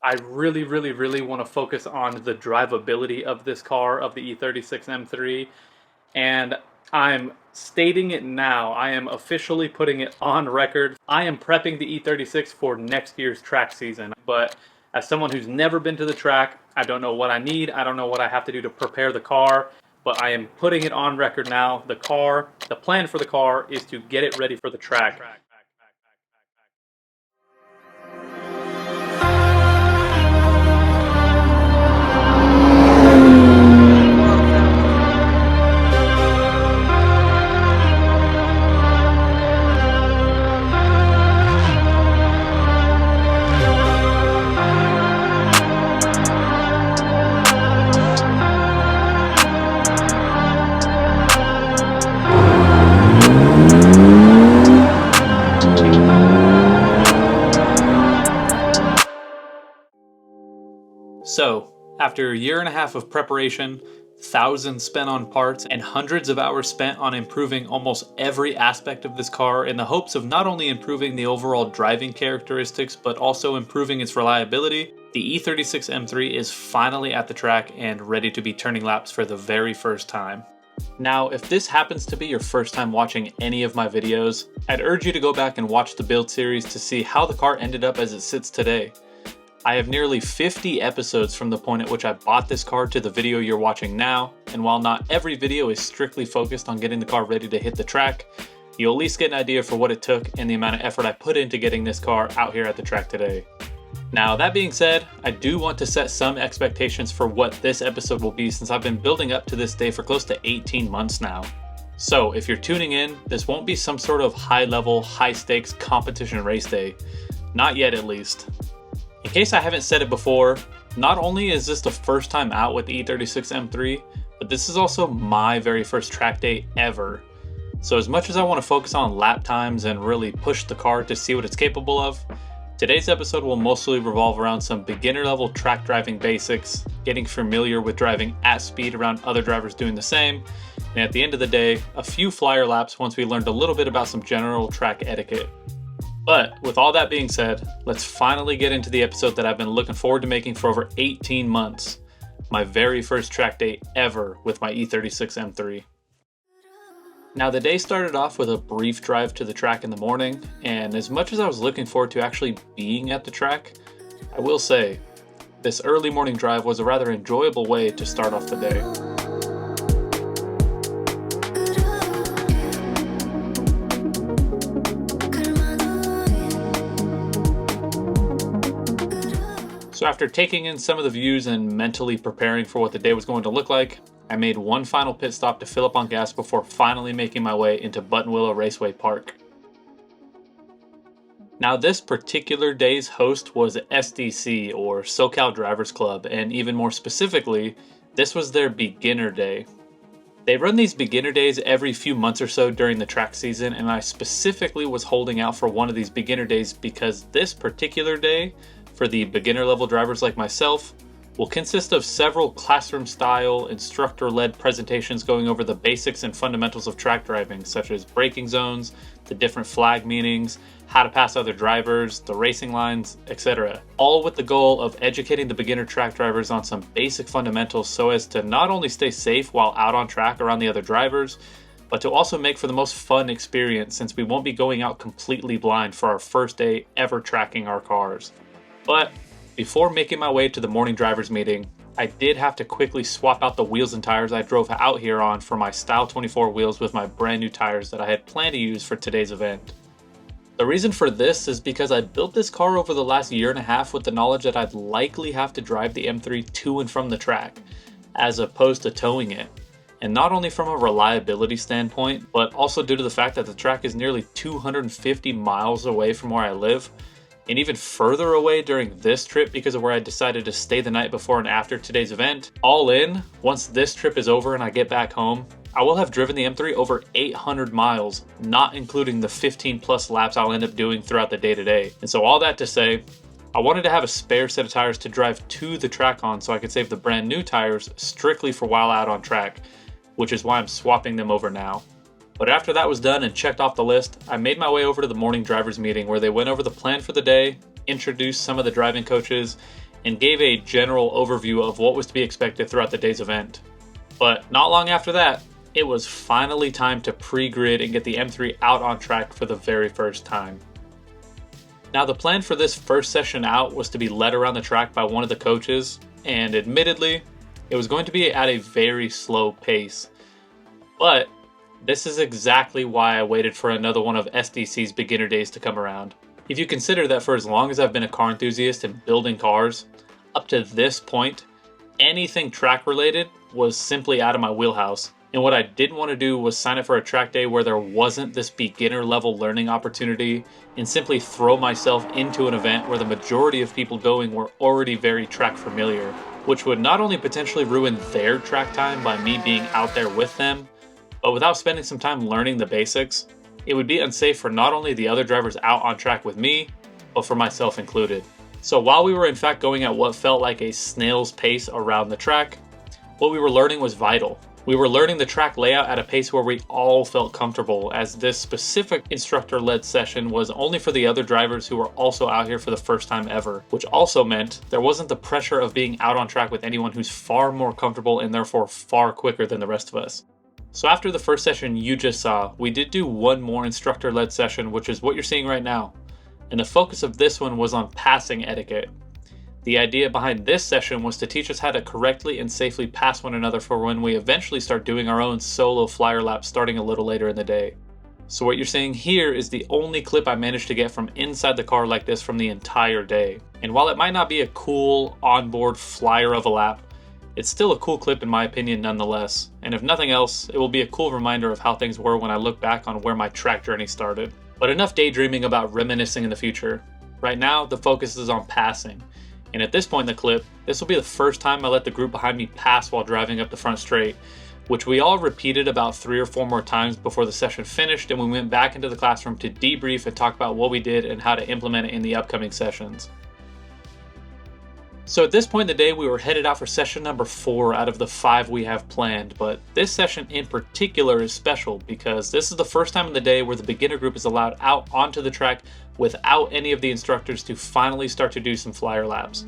I really want to focus on the drivability of this car, of the E36 M3, and I'm stating it now. I am officially putting it on record. I am prepping the E36 for next year's track season, but as someone who's never been to the track, I don't know what I need. I don't know what I have to do to prepare the car, but I am putting it on record now. The plan for the car is to get it ready for the track. So, after a year and a half of preparation, thousands spent on parts, and hundreds of hours spent on improving almost every aspect of this car in the hopes of not only improving the overall driving characteristics, but also improving its reliability, the E36 M3 is finally at the track and ready to be turning laps for the very first time. Now, if this happens to be your first time watching any of my videos, I'd urge you to go back and watch the build series to see how the car ended up as it sits today. I have nearly 50 episodes from the point at which I bought this car to the video you're watching now, and while not every video is strictly focused on getting the car ready to hit the track, you'll at least get an idea for what it took and the amount of effort I put into getting this car out here at the track today. Now, that being said, I do want to set some expectations for what this episode will be, since I've been building up to this day for close to 18 months now. So if you're tuning in, this won't be some sort of high-level, high-stakes competition race day. Not yet, at least. In case I haven't said it before, not only is this the first time out with the E36 M3, but this is also my very first track day ever. So as much as I want to focus on lap times and really push the car to see what it's capable of, today's episode will mostly revolve around some beginner level track driving basics, getting familiar with driving at speed around other drivers doing the same, and at the end of the day, a few flyer laps once we learned a little bit about some general track etiquette. But with all that being said, let's finally get into the episode that I've been looking forward to making for over 18 months. My very first track day ever with my E36 M3. Now, the day started off with a brief drive to the track in the morning, and as much as I was looking forward to actually being at the track, I will say, this early morning drive was a rather enjoyable way to start off the day. So after taking in some of the views and mentally preparing for what the day was going to look like, I made one final pit stop to fill up on gas before finally making my way into Buttonwillow Raceway Park. Now, this particular day's host was SDC, or SoCal Drivers Club, and even more specifically, this was their beginner day. They run these beginner days every few months or so during the track season, and I specifically was holding out for one of these beginner days because this particular day, for the beginner level drivers like myself, will consist of several classroom style, instructor led presentations going over the basics and fundamentals of track driving, such as braking zones, the different flag meanings, how to pass other drivers, the racing lines, etc. All with the goal of educating the beginner track drivers on some basic fundamentals so as to not only stay safe while out on track around the other drivers, but to also make for the most fun experience, since we won't be going out completely blind for our first day ever tracking our cars. But before making my way to the morning drivers meeting, I did have to quickly swap out the wheels and tires I drove out here on for my Style 24 wheels with my brand new tires that I had planned to use for today's event. The reason for this is because I built this car over the last year and a half with the knowledge that I'd likely have to drive the M3 to and from the track, as opposed to towing it. And not only from a reliability standpoint, but also due to the fact that the track is nearly 250 miles away from where I live, and even further away during this trip because of where I decided to stay the night before and after today's event. All in, once this trip is over and I get back home, I will have driven the M3 over 800 miles, not including the 15 plus laps I'll end up doing throughout the day today. And so all that to say, I wanted to have a spare set of tires to drive to the track on so I could save the brand new tires strictly for while out on track, which is why I'm swapping them over now. But after that was done and checked off the list, I made my way over to the morning drivers meeting where they went over the plan for the day, introduced some of the driving coaches, and gave a general overview of what was to be expected throughout the day's event. But not long after that, it was finally time to pre-grid and get the M3 out on track for the very first time. Now the plan for this first session out was to be led around the track by one of the coaches, and admittedly, it was going to be at a very slow pace. But this is exactly why I waited for another one of SDC's beginner days to come around. If you consider that for as long as I've been a car enthusiast and building cars, up to this point, anything track related was simply out of my wheelhouse. And what I didn't want to do was sign up for a track day where there wasn't this beginner level learning opportunity and simply throw myself into an event where the majority of people going were already very track familiar, which would not only potentially ruin their track time by me being out there with them, but without spending some time learning the basics, it would be unsafe for not only the other drivers out on track with me, but for myself included. So while we were in fact going at what felt like a snail's pace around the track, what we were learning was vital. We were learning the track layout at a pace where we all felt comfortable, as this specific instructor-led session was only for the other drivers who were also out here for the first time ever, which also meant there wasn't the pressure of being out on track with anyone who's far more comfortable and therefore far quicker than the rest of us. So after the first session you just saw, we did do one more instructor-led session, which is what you're seeing right now. And the focus of this one was on passing etiquette. The idea behind this session was to teach us how to correctly and safely pass one another for when we eventually start doing our own solo flyer laps starting a little later in the day. So what you're seeing here is the only clip I managed to get from inside the car like this from the entire day. And while it might not be a cool onboard flyer of a lap, it's still a cool clip in my opinion nonetheless. And if nothing else, it will be a cool reminder of how things were when I look back on where my track journey started. But enough daydreaming about reminiscing in the future. Right now, the focus is on passing. And at this point in the clip, this will be the first time I let the group behind me pass while driving up the front straight, which we all repeated about 3 or 4 more times before the session finished, and we went back into the classroom to debrief and talk about what we did and how to implement it in the upcoming sessions. So at this point in the day, we were headed out for session number 4 out of the 5 we have planned, but this session in particular is special because this is the first time in the day where the beginner group is allowed out onto the track without any of the instructors to finally start to do some flyer laps.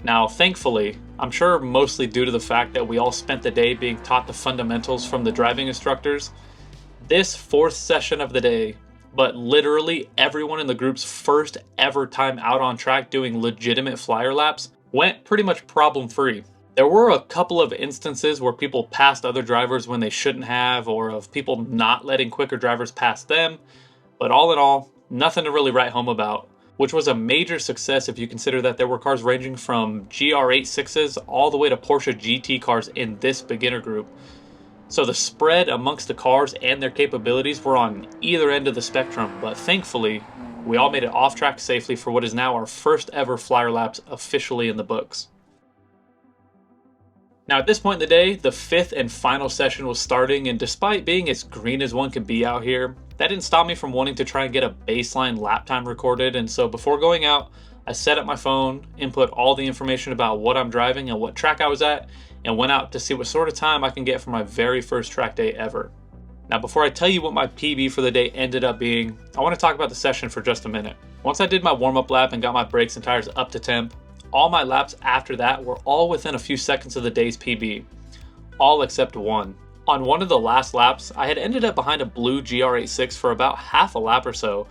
Now, thankfully, I'm sure mostly due to the fact that we all spent the day being taught the fundamentals from the driving instructors, this 4th session of the day, but literally everyone in the group's first ever time out on track doing legitimate flyer laps, went pretty much problem-free. There were a couple of instances where people passed other drivers when they shouldn't have, or of people not letting quicker drivers pass them, but all in all, nothing to really write home about, which was a major success if you consider that there were cars ranging from GR86s all the way to Porsche GT cars in this beginner group. So the spread amongst the cars and their capabilities were on either end of the spectrum, but thankfully, we all made it off track safely for what is now our first ever flyer laps officially in the books. Now at this point in the day, the 5th and final session was starting, and despite being as green as one could be out here, that didn't stop me from wanting to try and get a baseline lap time recorded, and so before going out, I set up my phone, input all the information about what I'm driving and what track I was at, and went out to see what sort of time I can get for my very first track day ever. Now before I tell you what my PB for the day ended up being, I want to talk about the session for just a minute. Once I did my warm-up lap and got my brakes and tires up to temp, all my laps after that were all within a few seconds of the day's PB. All except one. On one of the last laps, I had ended up behind a blue GR86 for about half a lap or so,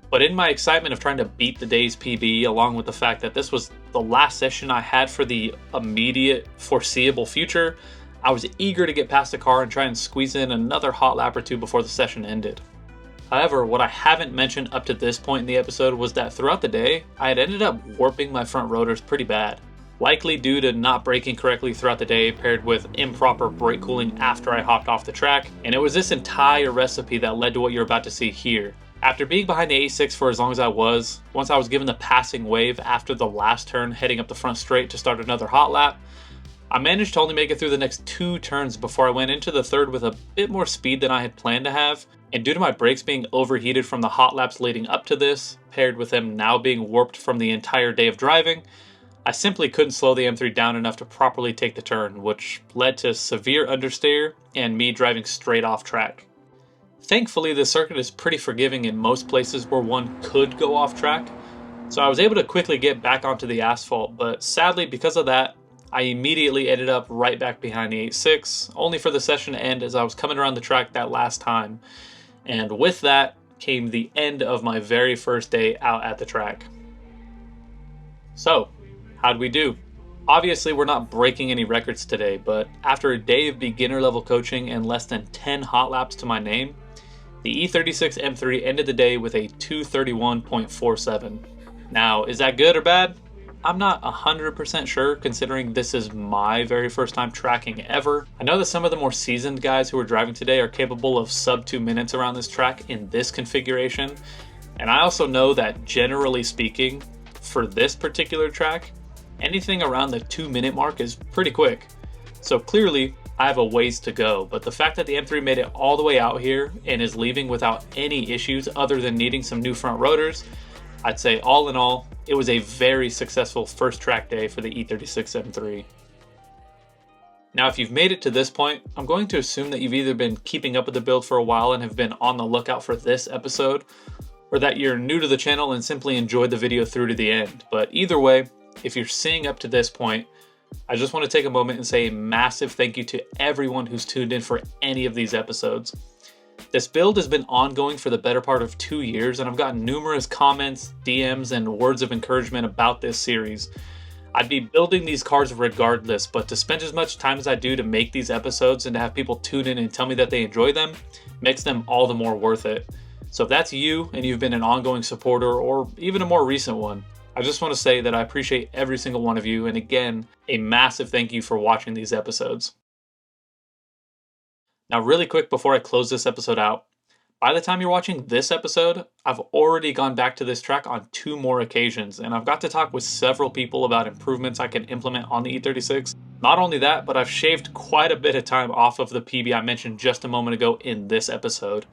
but in my excitement of trying to beat the day's PB, along with the fact that this was the last session I had for the immediate foreseeable future, I was eager to get past the car and try and squeeze in another hot lap or two before the session ended. However, what I haven't mentioned up to this point in the episode was that throughout the day, I had ended up warping my front rotors pretty bad. Likely due to not braking correctly throughout the day, paired with improper brake cooling after I hopped off the track, and it was this entire recipe that led to what you're about to see here. After being behind the 86 for as long as I was, once I was given the passing wave after the last turn heading up the front straight to start another hot lap, I managed to only make it through the next 2 turns before I went into the 3rd with a bit more speed than I had planned to have, and due to my brakes being overheated from the hot laps leading up to this, paired with them now being warped from the entire day of driving, I simply couldn't slow the M3 down enough to properly take the turn, which led to severe understeer and me driving straight off track. Thankfully, the circuit is pretty forgiving in most places where one could go off track, So I was able to quickly get back onto the asphalt, but sadly because of that, I immediately ended up right back behind the 86, only for the session to end as I was coming around the track that last time. And with that came the end of my very first day out at the track. So, how'd we do? Obviously, we're not breaking any records today, but after a day of beginner level coaching and less than 10 hot laps to my name, the E36 M3 ended the day with a 231.47. Now, is that good or bad? I'm not 100% sure, considering this is my very first time tracking ever. I know that some of the more seasoned guys who are driving today are capable of sub 2 minutes around this track in this configuration. And I also know that generally speaking, for this particular track, anything around the 2-minute mark is pretty quick. So clearly, I have a ways to go, but the fact that the M3 made it all the way out here and is leaving without any issues other than needing some new front rotors, I'd say all in all, it was a very successful first track day for the E36 M3. Now, if you've made it to this point, I'm going to assume that you've either been keeping up with the build for a while and have been on the lookout for this episode, or that you're new to the channel and simply enjoyed the video through to the end. But either way, if you're seeing up to this point, I just want to take a moment and say a massive thank you to everyone who's tuned in for any of these episodes. This build has been ongoing for the better part of 2 years, and I've gotten numerous comments, DMs, and words of encouragement about this series. I'd be building these cars regardless, but to spend as much time as I do to make these episodes and to have people tune in and tell me that they enjoy them makes them all the more worth it. So if that's you and you've been an ongoing supporter or even a more recent one, I just want to say that I appreciate every single one of you, and again, a massive thank you for watching these episodes. Now, really quick before I close this episode out, by the time you're watching this episode, I've already gone back to this track on 2 more occasions, and I've got to talk with several people about improvements I can implement on the E36. Not only that, but I've shaved quite a bit of time off of the PB I mentioned just a moment ago in this episode.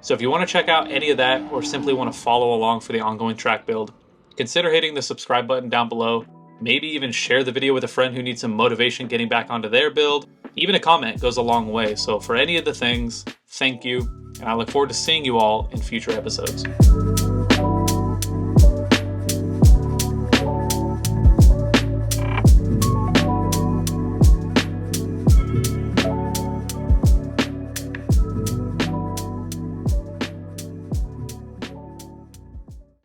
So if you want to check out any of that, or simply want to follow along for the ongoing track build, consider hitting the subscribe button down below. Maybe even share the video with a friend who needs some motivation getting back onto their build. Even a comment goes a long way. So for any of the things, thank you, and I look forward to seeing you all in future episodes.